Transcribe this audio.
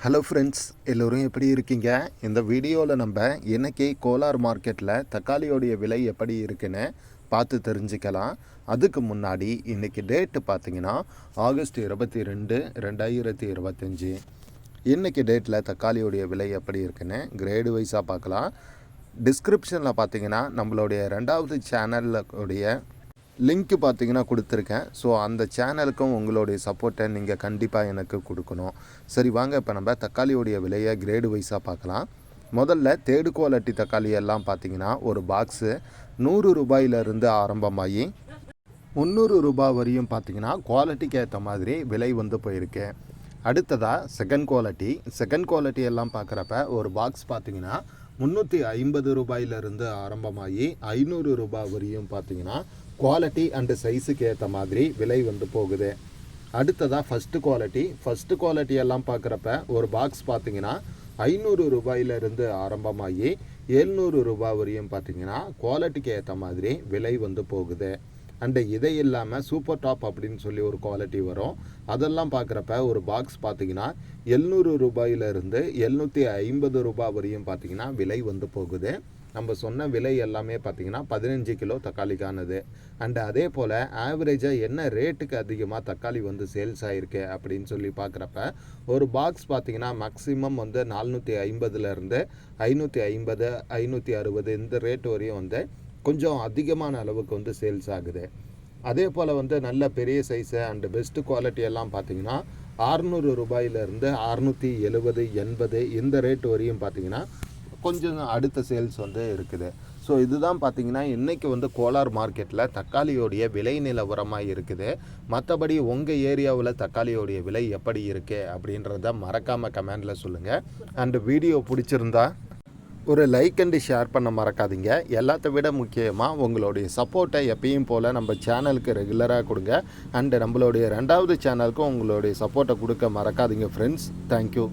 Hello friends, எல்லோரும் எப்படி இருக்கீங்க? இந்த வீடியோவில் நம்ம இன்றைக்கி கோலார் மார்க்கெட்டில் தக்காளியோடைய விலை எப்படி இருக்குன்னு பார்த்து தெரிஞ்சுக்கலாம். அதுக்கு முன்னாடி இன்றைக்கி டேட்டு பார்த்திங்கன்னா ஆகஸ்ட் 22, 2025. இன்றைக்கி டேட்டில் தக்காளியோடைய விலை எப்படி இருக்குன்னு கிரேடு வைஸாக பார்க்கலாம். டிஸ்கிரிப்ஷனில் பார்த்திங்கன்னா நம்மளுடைய 2வது சேனலுடைய லிங்க்கு பார்த்திங்கன்னா கொடுத்துருக்கேன். ஸோ அந்த சேனலுக்கும் உங்களுடைய சப்போர்ட்டை நீங்கள் கண்டிப்பாக எனக்கு கொடுக்கணும். சரி வாங்க, இப்போ நம்ம தக்காளியோடைய விலையை கிரேடு வைஸாக பார்க்கலாம். முதல்ல தேர்டு குவாலிட்டி தக்காளி எல்லாம் பார்த்திங்கன்னா ஒரு பாக்ஸு 100 ரூபாயிலிருந்து ஆரம்பமாகி 300 ரூபாய் வரையும் பார்த்திங்கன்னா குவாலிட்டிக்கு ஏற்ற மாதிரி விலை வந்து போயிருக்கு. அடுத்ததாக செகண்ட் குவாலிட்டி எல்லாம் பார்க்குறப்ப ஒரு பாக்ஸ் பார்த்திங்கன்னா 350 ரூபாயிலிருந்து ஆரம்பமாகி 500 ரூபாய் வரையும் பார்த்திங்கன்னா குவாலிட்டி அண்டு சைஸுக்கு ஏற்ற மாதிரி விலை வந்து போகுது. அடுத்ததாக ஃபஸ்ட்டு குவாலிட்டி எல்லாம் பார்க்குறப்ப ஒரு பாக்ஸ் பார்த்திங்கன்னா 500 ரூபாயிலிருந்து ஆரம்பமாகி 700 ரூபாய் வரையும் பார்த்திங்கன்னா குவாலிட்டிக்கு ஏற்ற மாதிரி விலை வந்து போகுது. அண்டு இதை இல்லாமல் சூப்பர் டாப் அப்படின்னு சொல்லி ஒரு குவாலிட்டி வரும். அதெல்லாம் பார்க்குறப்ப ஒரு பாக்ஸ் பார்த்திங்கன்னா 700 ரூபாயிலிருந்து 750 ரூபாய் வரையும் பார்த்திங்கன்னா விலை வந்து போகுது. நம்ம சொன்ன விலை எல்லாமே பார்த்திங்கன்னா 15 கிலோ தக்காளிக்கானது. அண்டு அதே போல் ஆவரேஜாக என்ன ரேட்டுக்கு அதிகமாக தக்காளி வந்து சேல்ஸ் ஆகிருக்கு அப்படின்னு சொல்லி பார்க்குறப்ப ஒரு பாக்ஸ் பார்த்திங்கன்னா மேக்ஸிமம் வந்து 450லேருந்து 550, 560 இந்த ரேட் வரையும் வந்து கொஞ்சம் அதிகமான அளவுக்கு வந்து சேல்ஸ் ஆகுது. அதே போல் வந்து நல்ல பெரிய சைஸு அண்டு பெஸ்ட்டு குவாலிட்டி எல்லாம் பார்த்திங்கன்னா 600 ரூபாயிலிருந்து 670, 80 இந்த ரேட் வரையும் பார்த்திங்கன்னா கொஞ்சம் அடுத்த சேல்ஸ் வந்து இருக்குது. ஸோ இதுதான் பார்த்திங்கன்னா இன்றைக்கி வந்து கோலார் மார்க்கெட்டில் தக்காளியோடைய விலை நிலவரமாக இருக்குது. மற்றபடி உங்கள் ஏரியாவில் தக்காளியோடைய விலை எப்படி இருக்குது அப்படின்றத மறக்காமல் கமெண்டில் சொல்லுங்கள். அண்டு வீடியோ பிடிச்சிருந்தா ஒரு லைக் அண்டு ஷேர் பண்ண மறக்காதீங்க. எல்லாத்த விட முக்கியமாக உங்களுடைய சப்போர்ட்டை எப்பயும் போல் நம்ம சேனலுக்கு ரெகுலராக கொடுங்க. அண்டு நம்மளுடைய 2வது சேனலுக்கும் உங்களுடைய சப்போர்ட்டை கொடுக்க மறக்காதீங்க ஃப்ரெண்ட்ஸ். தேங்க்யூ.